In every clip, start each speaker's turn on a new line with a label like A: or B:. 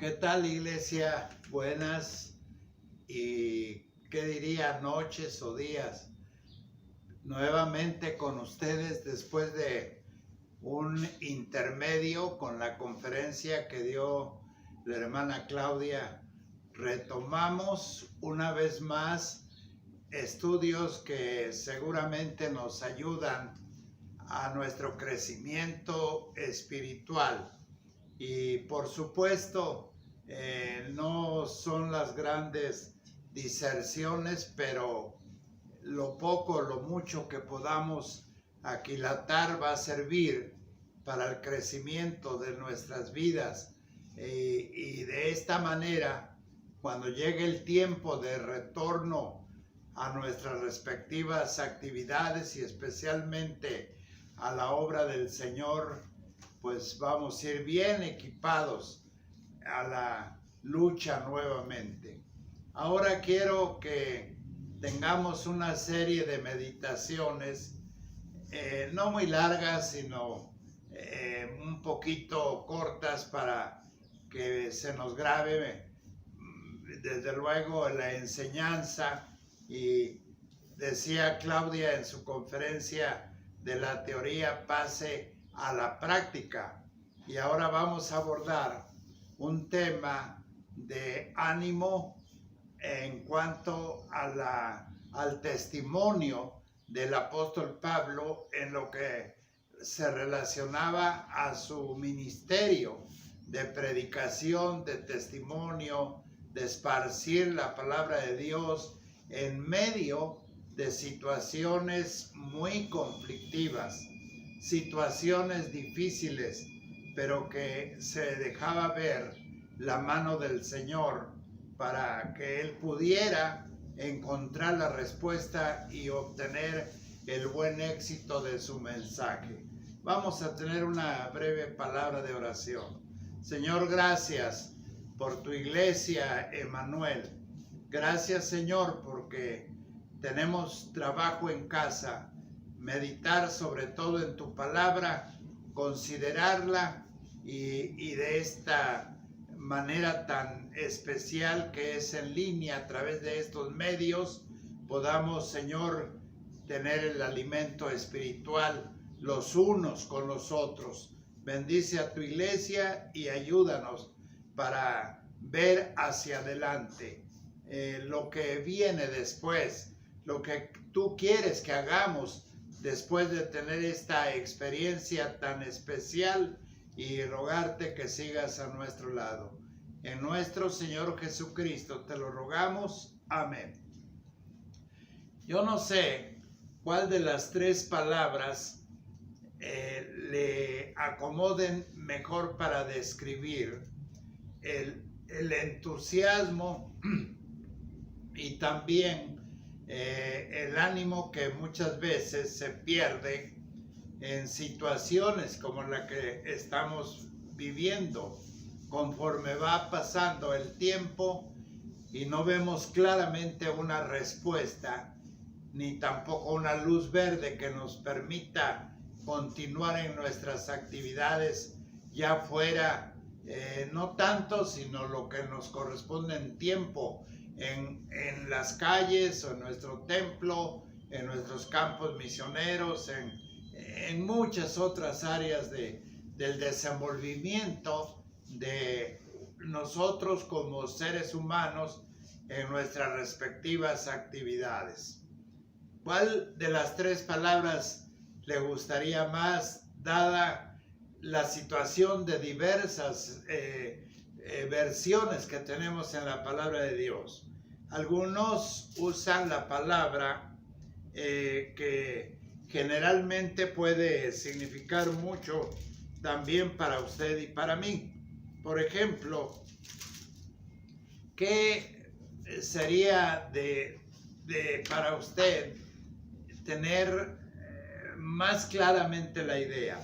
A: ¿Qué tal, iglesia? Buenas y qué diría noches o días. Nuevamente con ustedes después de un intermedio con la conferencia que dio la hermana Claudia. Retomamos una vez más estudios que seguramente nos ayudan a nuestro crecimiento espiritual. Y por supuesto, no son las grandes diserciones, pero lo poco, lo mucho que podamos aquilatar va a servir para el crecimiento de nuestras vidas. Y de esta manera, cuando llegue el tiempo de retorno a nuestras respectivas actividades y especialmente a la obra del Señor, pues vamos a ir bien equipados a la lucha nuevamente. Ahora quiero que tengamos una serie de meditaciones, no muy largas, sino un poquito cortas para que se nos grabe, desde luego, la enseñanza. Y decía Claudia en su conferencia de la teoría pase a la práctica, y ahora vamos a abordar un tema de ánimo en cuanto a al testimonio del apóstol Pablo en lo que se relacionaba a su ministerio de predicación, de testimonio, de esparcir la palabra de Dios en medio de situaciones muy conflictivas, situaciones difíciles, pero que se dejaba ver la mano del Señor para que Él pudiera encontrar la respuesta y obtener el buen éxito de su mensaje. Vamos a tener una breve palabra de oración. Señor, gracias por tu iglesia, Emmanuel. Gracias, Señor, porque tenemos trabajo en casa, meditar sobre todo en tu palabra, considerarla y de esta manera tan especial que es en línea a través de estos medios, podamos, Señor, tener el alimento espiritual los unos con los otros. Bendice a tu iglesia y ayúdanos para ver hacia adelante lo que viene después, lo que tú quieres que hagamos después de tener esta experiencia tan especial, y rogarte que sigas a nuestro lado. En nuestro Señor Jesucristo te lo rogamos. Amén. Yo no sé cuál de las tres palabras le acomoden mejor para describir el entusiasmo y también el ánimo que muchas veces se pierde en situaciones como la que estamos viviendo, conforme va pasando el tiempo y no vemos claramente una respuesta, ni tampoco una luz verde que nos permita continuar en nuestras actividades, ya fuera no tanto, sino lo que nos corresponde en tiempo, en las calles o en nuestro templo, en nuestros campos misioneros, en muchas otras áreas del desenvolvimiento de nosotros como seres humanos en nuestras respectivas actividades. ¿Cuál de las tres palabras le gustaría más, dada la situación de diversas versiones que tenemos en la palabra de Dios? Algunos usan la palabra que generalmente puede significar mucho también para usted y para mí. Por ejemplo, ¿qué sería para usted tener más claramente la idea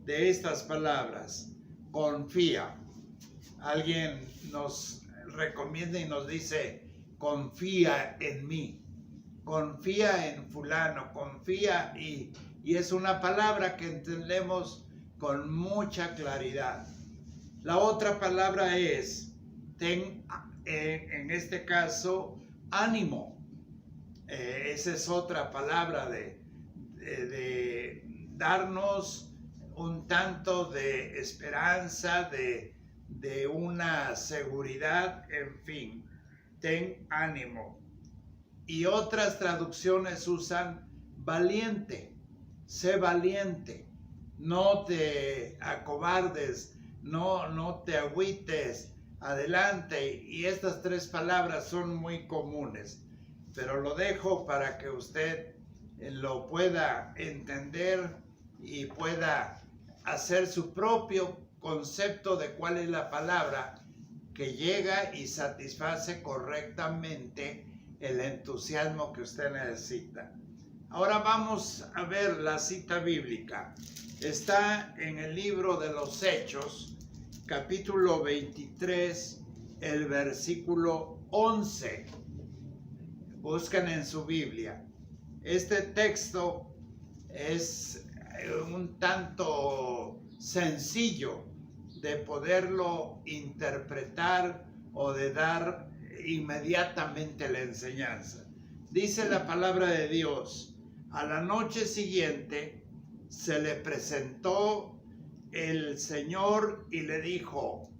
A: de estas palabras? Confía. Alguien nos recomienda y nos dice: confía en mí, confía en fulano, confía, y es una palabra que entendemos con mucha claridad. La otra palabra es ten, en este caso, ánimo. Esa es otra palabra de darnos un tanto de esperanza, de una seguridad, en fin, ten ánimo. Y otras traducciones usan valiente, sé valiente, no te acobardes, no te agüites, adelante. Y estas tres palabras son muy comunes, pero lo dejo para que usted lo pueda entender y pueda hacer su propio concepto de cuál es la palabra que llega y satisface correctamente el entusiasmo que usted necesita. Ahora vamos a ver la cita bíblica. Está en el libro de los Hechos, capítulo 23, el versículo 11. Buscan en su Biblia. Este texto es un tanto sencillo de poderlo interpretar o de dar inmediatamente la enseñanza. Dice la palabra de Dios: a la noche siguiente se le presentó el Señor y le dijo: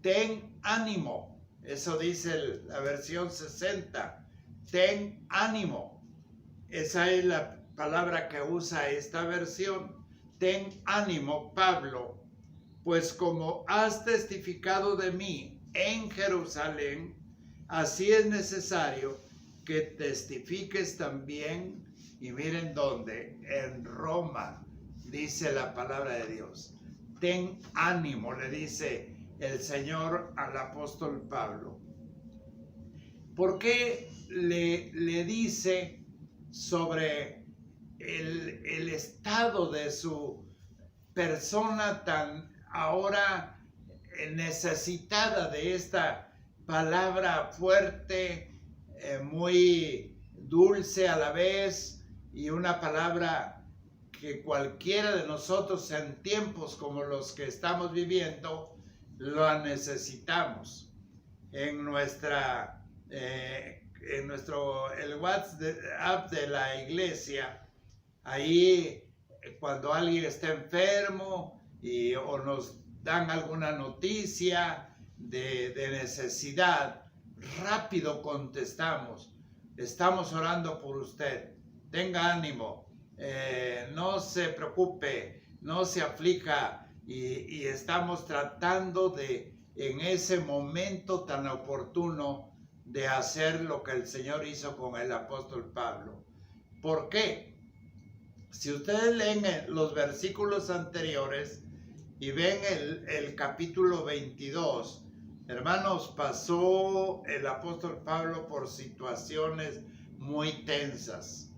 A: ten ánimo. Eso dice la versión 60. Ten ánimo. Esa es la palabra que usa esta versión. Ten ánimo, Pablo, pues como has testificado de mí en Jerusalén, así es necesario que testifiques también, y miren dónde, en Roma, dice la palabra de Dios. Ten ánimo, le dice el Señor al apóstol Pablo. ¿Por qué le dice sobre el estado de su persona tan ahora necesitada de esta palabra fuerte, muy dulce a la vez, y una palabra que cualquiera de nosotros en tiempos como los que estamos viviendo la necesitamos? En el WhatsApp de la iglesia, ahí cuando alguien está enfermo o nos dan alguna noticia de necesidad, rápido contestamos: estamos orando por usted, tenga ánimo, no se preocupe, no se aflija, y estamos tratando de, en ese momento tan oportuno, de hacer lo que el Señor hizo con el apóstol Pablo. ¿Por qué? Si ustedes leen los versículos anteriores y ven el capítulo 22, hermanos, pasó el apóstol Pablo por situaciones muy tensas,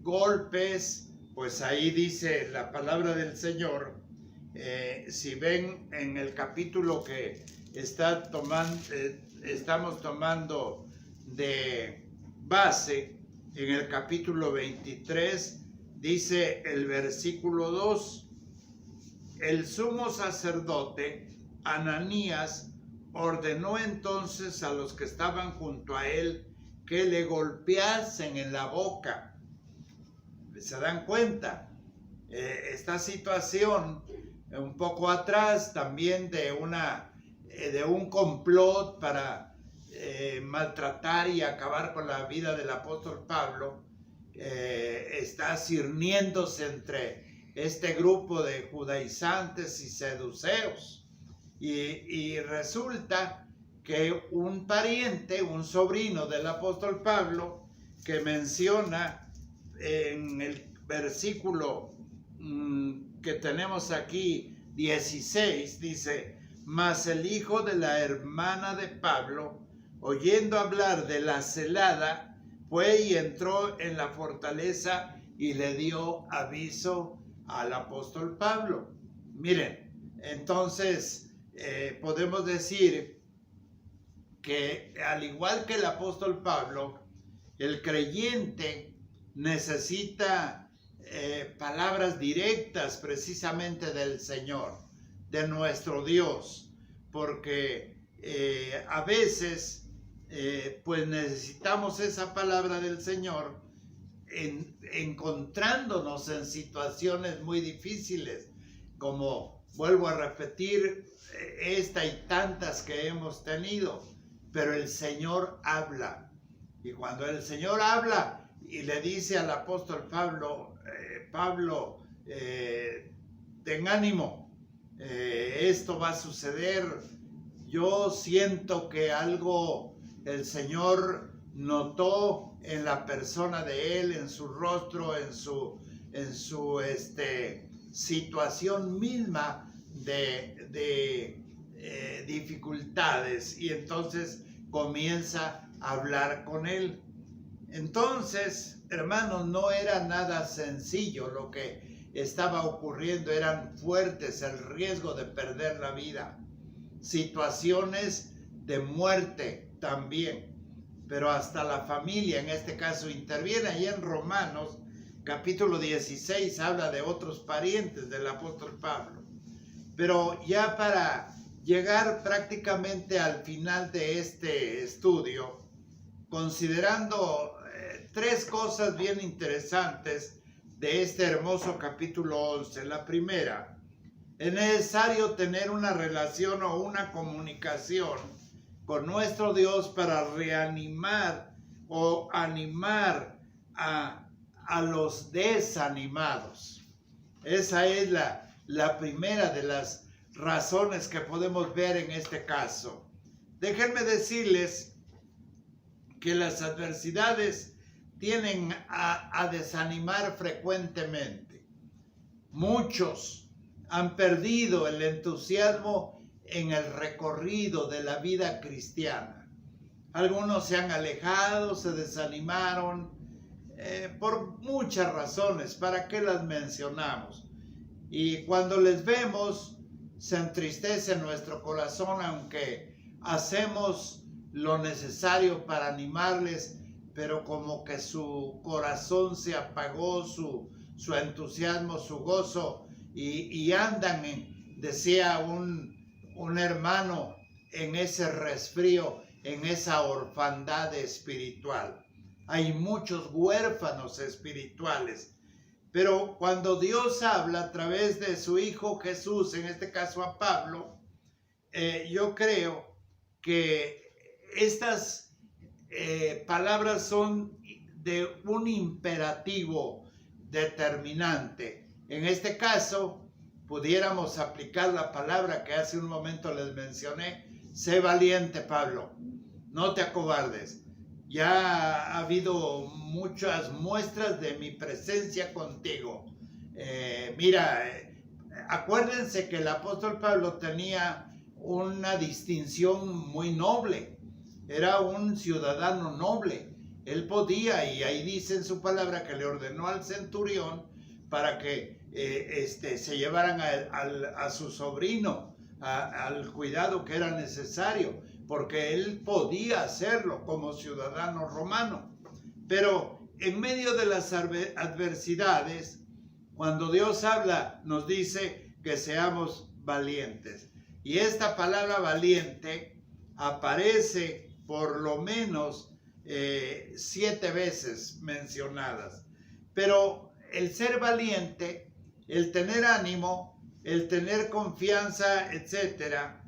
A: golpes. Pues ahí dice la palabra del Señor. Si ven en el capítulo que estamos tomando de base, en el capítulo 23, dice el versículo 2: el sumo sacerdote Ananías ordenó entonces a los que estaban junto a él que le golpeasen en la boca. ¿Se dan cuenta? Esta situación, un poco atrás también de un complot para maltratar y acabar con la vida del apóstol Pablo, está cirniéndose entre este grupo de judaizantes y seduceos. Y resulta que un pariente, un sobrino del apóstol Pablo, que menciona en el versículo que tenemos aquí, 16, dice: mas el hijo de la hermana de Pablo, oyendo hablar de la celada, fue y entró en la fortaleza y le dio aviso al apóstol Pablo. Miren, entonces podemos decir que al igual que el apóstol Pablo, el creyente necesita palabras directas precisamente del Señor, de nuestro Dios, porque a veces pues necesitamos esa palabra del Señor encontrándonos en situaciones muy difíciles, como vuelvo a repetir, esta y tantas que hemos tenido, pero el Señor habla, y cuando el Señor habla y le dice al apóstol Pablo, ten ánimo, esto va a suceder. Yo siento que algo el Señor notó en la persona de él, en su rostro, en su situación misma de dificultades, y entonces comienza a hablar con él. Entonces, hermanos, no era nada sencillo lo que estaba ocurriendo, eran fuertes, el riesgo de perder la vida, situaciones de muerte también, pero hasta la familia en este caso interviene. Ahí en Romanos capítulo 16 habla de otros parientes del apóstol Pablo. Pero ya para llegar prácticamente al final de este estudio, considerando tres cosas bien interesantes de este hermoso capítulo 11. La primera, es necesario tener una relación o una comunicación con nuestro Dios para reanimar o animar a los desanimados. Esa es la primera de las razones que podemos ver en este caso. Déjenme decirles que las adversidades tienden a desanimar frecuentemente. Muchos han perdido el entusiasmo en el recorrido de la vida cristiana. Algunos se han alejado, se desanimaron, por muchas razones. ¿Para qué las mencionamos? Y cuando les vemos, se entristece nuestro corazón, aunque hacemos lo necesario para animarles, pero como que su corazón se apagó, su entusiasmo, su gozo, y andan, decía un hermano, en ese resfrío, en esa orfandad espiritual. Hay muchos huérfanos espirituales, pero cuando Dios habla a través de su Hijo Jesús, en este caso a Pablo, yo creo que estas palabras son de un imperativo determinante. En este caso, pudiéramos aplicar la palabra que hace un momento les mencioné: sé valiente, Pablo, no te acobardes. Ya ha habido muchas muestras de mi presencia contigo. Acuérdense que el apóstol Pablo tenía una distinción muy noble. Era un ciudadano noble. Él podía, y ahí dice en su palabra que le ordenó al centurión para que se llevaran a su sobrino al cuidado que era necesario, porque él podía hacerlo como ciudadano romano. Pero en medio de las adversidades, cuando Dios habla, nos dice que seamos valientes. Y esta palabra valiente aparece por lo menos 7 veces mencionadas. Pero el ser valiente, el tener ánimo, el tener confianza, etcétera,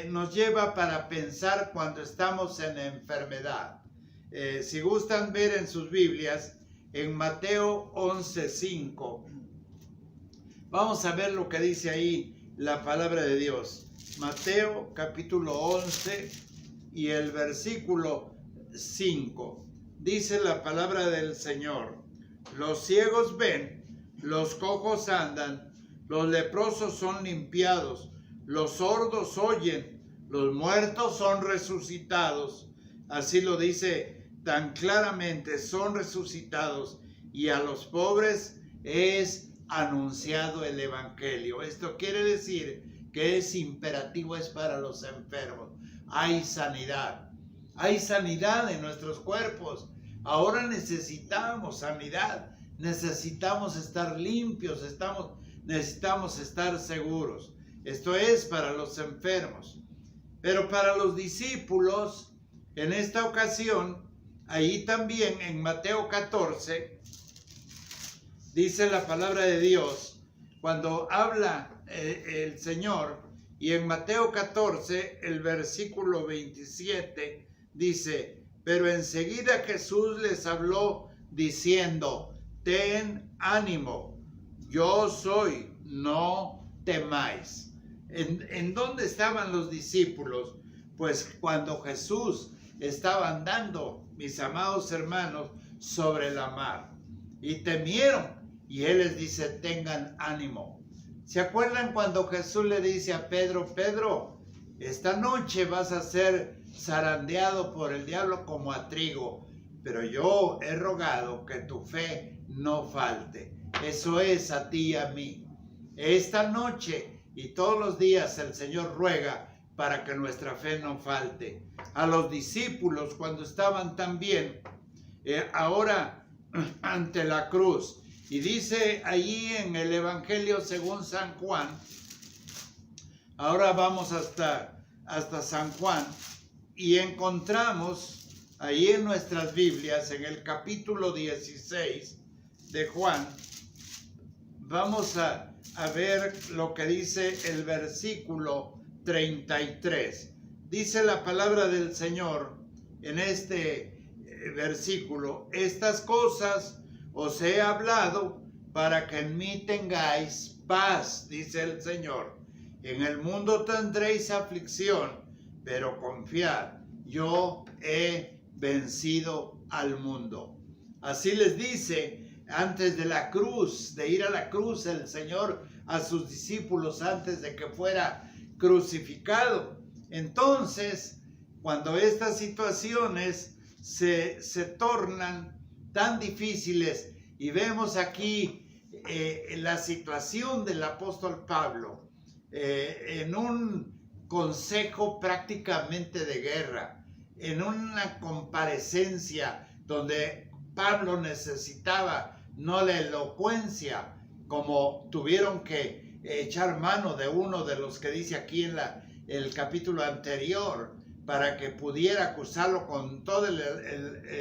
A: nos lleva para pensar cuando estamos en enfermedad. Si gustan ver en sus Biblias, en Mateo 11:5, vamos a ver lo que dice ahí la palabra de Dios. Mateo capítulo 11 y el versículo 5. Dice la palabra del Señor: los ciegos ven, los cojos andan, los leprosos son limpiados, los sordos oyen, los muertos son resucitados. Así lo dice tan claramente, son resucitados, y a los pobres es anunciado el evangelio. Esto quiere decir que es imperativo, es para los enfermos. Hay sanidad en nuestros cuerpos. Ahora necesitamos sanidad, necesitamos estar limpios, necesitamos estar seguros. Esto es para los enfermos. Pero para los discípulos, en esta ocasión, ahí también en Mateo 14, dice la palabra de Dios, cuando habla el Señor, y en Mateo 14, el versículo 27, dice, pero enseguida Jesús les habló diciendo, ten ánimo, yo soy, no temáis. ¿En dónde estaban los discípulos? Pues cuando Jesús estaba andando, mis amados hermanos, sobre la mar. Y temieron. Y Él les dice, tengan ánimo. ¿Se acuerdan cuando Jesús le dice a Pedro, Pedro, esta noche vas a ser zarandeado por el diablo como a trigo, pero yo he rogado que tu fe no falte? Eso es a ti y a mí. Esta noche y todos los días el Señor ruega para que nuestra fe no falte. A los discípulos cuando estaban también ahora ante la cruz. Y dice allí en el Evangelio según San Juan, ahora vamos hasta San Juan, y encontramos ahí en nuestras Biblias, en el capítulo 16 de Juan, vamos a ver lo que dice el versículo 33. Dice la palabra del Señor en este versículo, estas cosas os he hablado para que en mí tengáis paz, dice el Señor. En el mundo tendréis aflicción, pero confiad, yo he vencido al mundo. Así les dice antes de la cruz, de ir a la cruz, el Señor a sus discípulos antes de que fuera crucificado. Entonces, cuando estas situaciones se tornan tan difíciles, y vemos aquí la situación del apóstol Pablo en un consejo prácticamente de guerra, en una comparecencia donde Pablo necesitaba no la elocuencia, como tuvieron que echar mano de uno de los que dice aquí en el capítulo anterior, para que pudiera acusarlo con toda la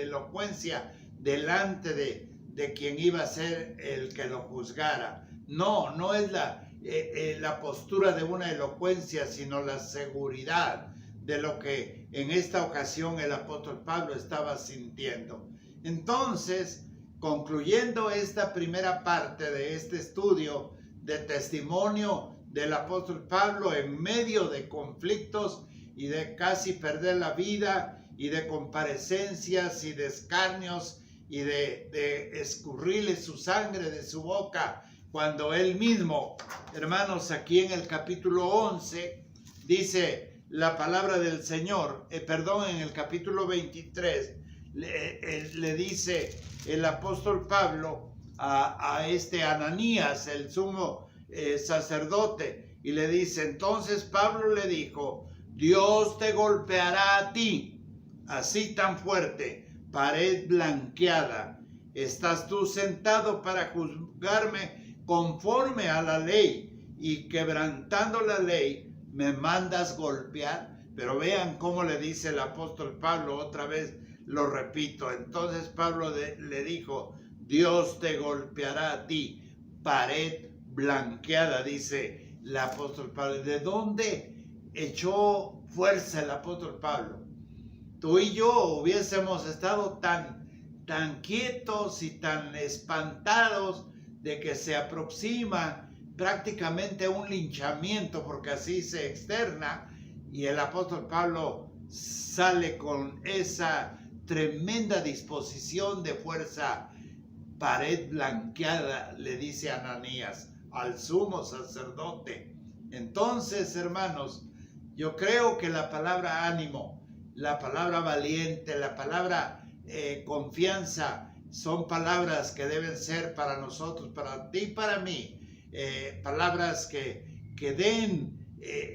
A: elocuencia delante de quien iba a ser el que lo juzgara. No es la postura de una elocuencia, sino la seguridad de lo que en esta ocasión el apóstol Pablo estaba sintiendo. Entonces, concluyendo esta primera parte de este estudio de testimonio del apóstol Pablo en medio de conflictos y de casi perder la vida, y de comparecencias y de escarnios y de escurrirle su sangre de su boca, cuando él mismo, hermanos, aquí en el capítulo 11, dice la palabra del Señor, en el capítulo 23, le dice el apóstol Pablo a este Ananías, el sumo sacerdote, y le dice, entonces Pablo le dijo, Dios te golpeará a ti, así tan fuerte, pared blanqueada. ¿Estás tú sentado para juzgarme conforme a la ley y quebrantando la ley me mandas golpear? Pero vean cómo le dice el apóstol Pablo, otra vez lo repito. Entonces Pablo le dijo, Dios te golpeará a ti, pared blanqueada, dice el apóstol Pablo. ¿De dónde echó fuerza el apóstol Pablo? Tú y yo hubiésemos estado tan quietos y tan espantados de que se aproxima prácticamente un linchamiento, porque así se externa, y el apóstol Pablo sale con esa tremenda disposición de fuerza. Pared blanqueada, le dice Ananías al sumo sacerdote. Entonces, hermanos, yo creo que la palabra ánimo, la palabra valiente, la palabra confianza, son palabras que deben ser para nosotros, para ti y para mí, palabras que den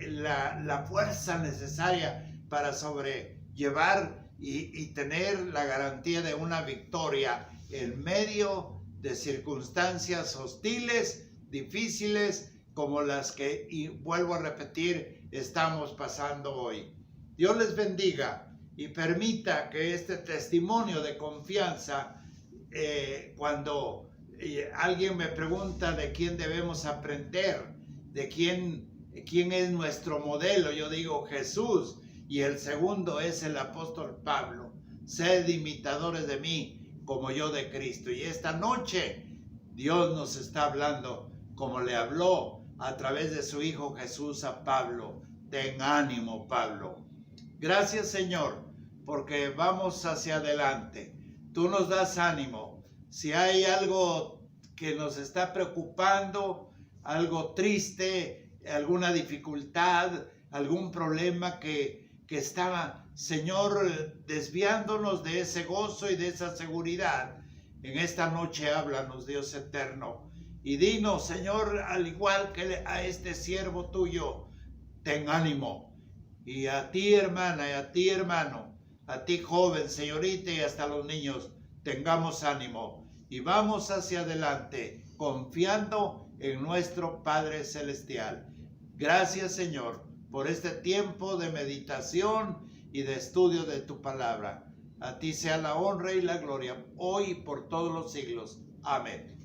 A: la fuerza necesaria para sobrellevar y tener la garantía de una victoria en medio de circunstancias hostiles, difíciles, como las que, y vuelvo a repetir, estamos pasando hoy. Dios les bendiga y permita que este testimonio de confianza, cuando alguien me pregunta de quién debemos aprender, de quién es nuestro modelo, yo digo Jesús, y el segundo es el apóstol Pablo. Sed imitadores de mí como yo de Cristo. Y esta noche Dios nos está hablando como le habló a través de su Hijo Jesús a Pablo. Ten ánimo, Pablo. Gracias, Señor, porque vamos hacia adelante. Tú nos das ánimo. Si hay algo que nos está preocupando, algo triste, alguna dificultad, algún problema que estaba, Señor, desviándonos de ese gozo y de esa seguridad, en esta noche háblanos, Dios eterno, y dinos, Señor, al igual que a este siervo tuyo, ten ánimo. Y a ti, hermana, y a ti, hermano, a ti, joven, señorita, y hasta los niños, tengamos ánimo y vamos hacia adelante, confiando en nuestro Padre Celestial. Gracias, Señor, por este tiempo de meditación y de estudio de tu palabra. A ti sea la honra y la gloria, hoy y por todos los siglos. Amén.